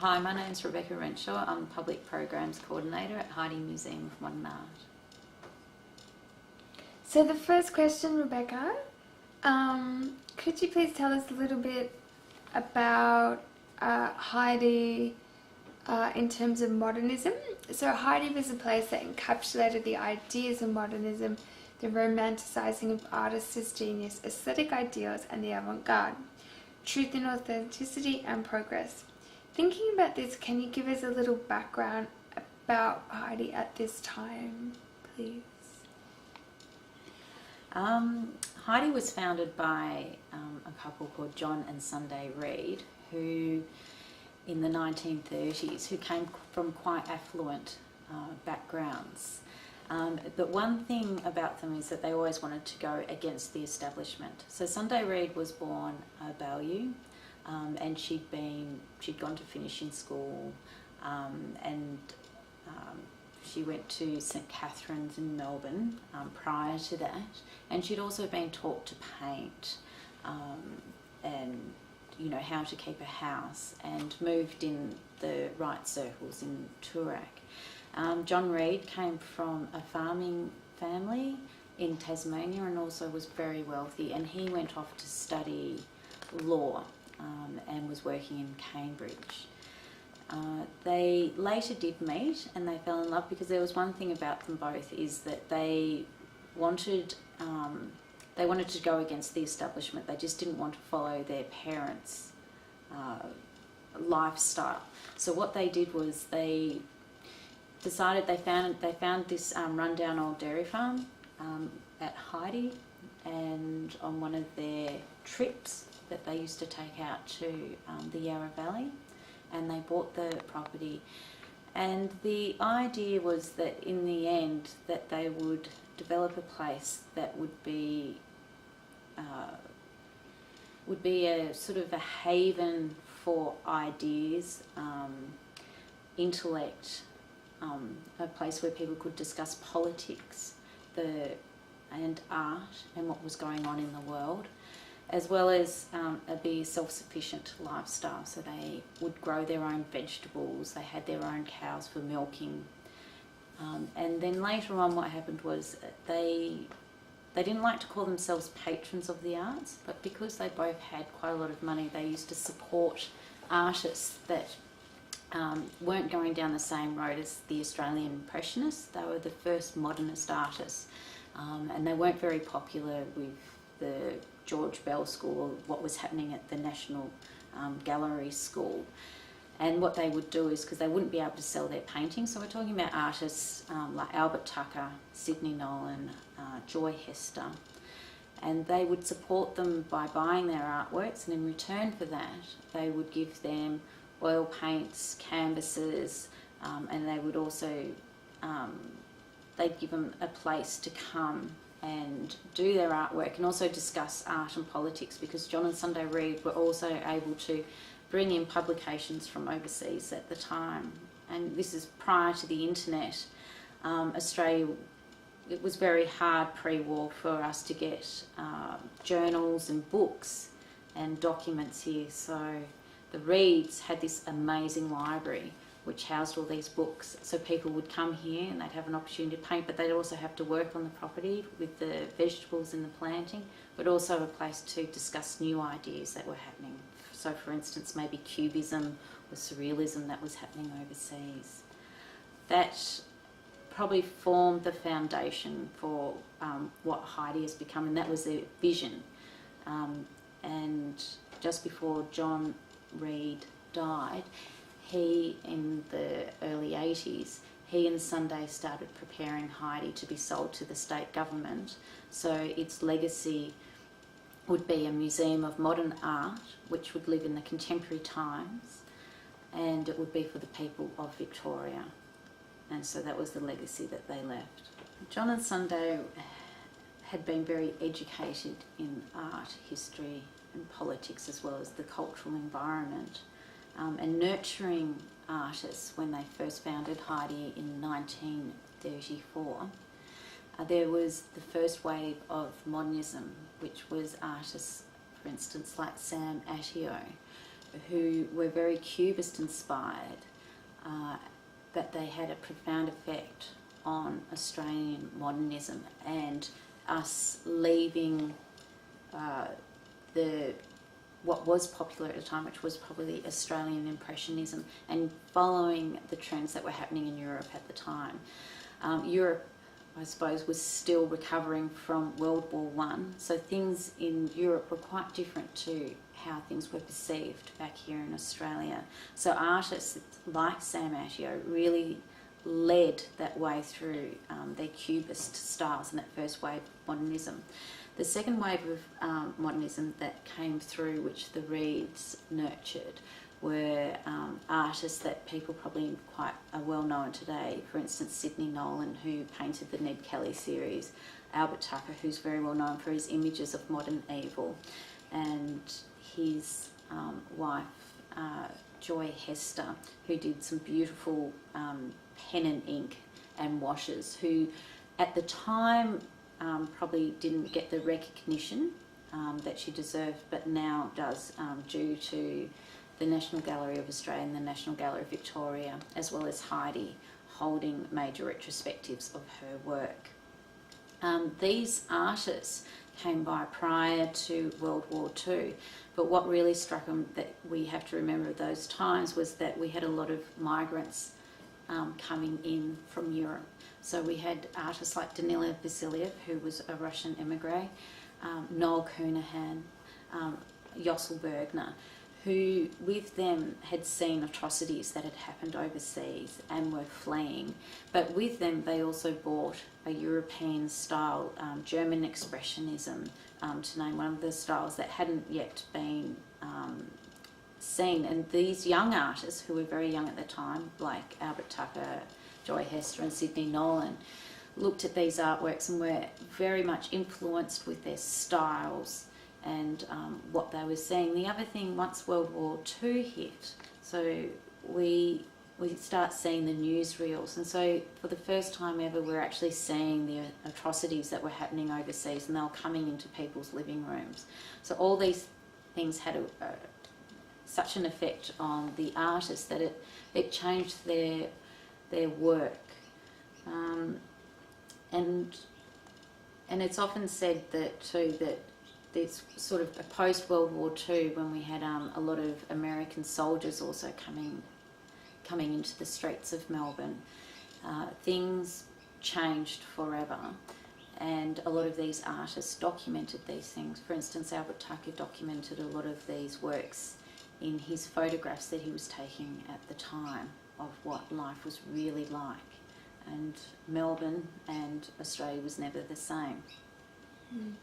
Hi, my name's Rebecca Renshaw. I'm Public Programs Coordinator at Heide Museum of Modern Art. So the first question, Rebecca, could you please tell us a little bit about Heide in terms of modernism? So Heide was a place that encapsulated the ideas of modernism, the romanticising of artists' genius, aesthetic ideals and the avant-garde, truth and authenticity and progress. Thinking about this, can you give us a little background about Heide at this time, please? Heide was founded by a couple called John and Sunday Reid, who in the 1930s, who came from quite affluent backgrounds. But one thing about them is that they always wanted to go against the establishment. So Sunday Reid was born a Ballieu, and she'd gone to finishing school, and she went to St Catherine's in Melbourne prior to that, and she'd also been taught to paint and how to keep a house, and moved in the right circles in Toorak. John Reid came from a farming family in Tasmania and also was very wealthy, and he went off to study law and was working in Cambridge. They later did meet and they fell in love, because there was one thing about them both, is that they wanted to go against the establishment. They just didn't want to follow their parents' lifestyle. So what they did was they decided they found this rundown old dairy farm at Heide, and on one of their trips that they used to take out to the Yarra Valley, and they bought the property. And the idea was that in the end that they would develop a place that would be a sort of a haven for ideas, intellect, a place where people could discuss politics and art and what was going on in the world, as well as be a self-sufficient lifestyle. So they would grow their own vegetables, they had their own cows for milking. And then later on what happened was they didn't like to call themselves patrons of the arts, but because they both had quite a lot of money, they used to support artists that weren't going down the same road as the Australian Impressionists. They were the first modernist artists, and they weren't very popular with the George Bell School or what was happening at the National Gallery School. And what they would do is, because they wouldn't be able to sell their paintings, so we're talking about artists like Albert Tucker, Sidney Nolan, Joy Hester, and they would support them by buying their artworks, and in return for that they would give them oil paints, canvases, and they would also they'd give them a place to come and do their artwork and also discuss art and politics, because John and Sunday Reid were also able to bring in publications from overseas at the time. And this is prior to the internet. Australia, it was very hard pre-war for us to get journals and books and documents here. So the Reids had this amazing library which housed all these books, so people would come here and they'd have an opportunity to paint, but they'd also have to work on the property with the vegetables and the planting, but also a place to discuss new ideas that were happening. So for instance, maybe Cubism or Surrealism that was happening overseas. That probably formed the foundation for what Heide has become, and that was their vision. And just before John Reid died, he, in the early 80s, he and Sunday started preparing Heide to be sold to the state government. So its legacy would be a museum of modern art, which would live in the contemporary times, and it would be for the people of Victoria. And so that was the legacy that they left. John and Sunday had been very educated in art, history and politics, as well as the cultural environment, and nurturing artists. When they first founded Heide in 1934, there was the first wave of modernism, which was artists, for instance, like Sam Attio, who were very Cubist inspired, but they had a profound effect on Australian modernism and us leaving what was popular at the time, which was probably Australian Impressionism, and following the trends that were happening in Europe at the time. Europe, I suppose, was still recovering from World War One, so things in Europe were quite different to how things were perceived back here in Australia. So artists like Sam Asio really led that way through their Cubist styles and that first wave of modernism. The second wave of modernism that came through, which the Reeds nurtured, were artists that people probably quite are well known today. For instance, Sidney Nolan, who painted the Ned Kelly series, Albert Tucker, who's very well known for his images of modern evil, and his wife, Joy Hester, who did some beautiful pen and ink and washes, who at the time probably didn't get the recognition that she deserved, but now does due to the National Gallery of Australia and the National Gallery of Victoria, as well as Heide, holding major retrospectives of her work. These artists came by prior to World War II, but what really struck them that we have to remember at those times was that we had a lot of migrants coming in from Europe. So we had artists like Danila Vasiliev, who was a Russian emigre, Noel Counihan, Yossel Bergner, who with them had seen atrocities that had happened overseas and were fleeing. But with them they also brought a European style, German Expressionism, to name one of the styles that hadn't yet been seen. And these young artists, who were very young at the time, like Albert Tucker, Joy Hester and Sidney Nolan, looked at these artworks and were very much influenced with their styles and what they were seeing. The other thing, once World War II hit, so we start seeing the newsreels, and so for the first time ever we're actually seeing the atrocities that were happening overseas, and they were coming into people's living rooms. So all these things had such an effect on the artists that it changed their work. And it's often said that too, that it's sort of a post-World War II, when we had a lot of American soldiers also coming into the streets of Melbourne, things changed forever, and a lot of these artists documented these things. For instance, Albert Tucker documented a lot of these works in his photographs that he was taking at the time of what life was really like. And Melbourne and Australia was never the same. Mm.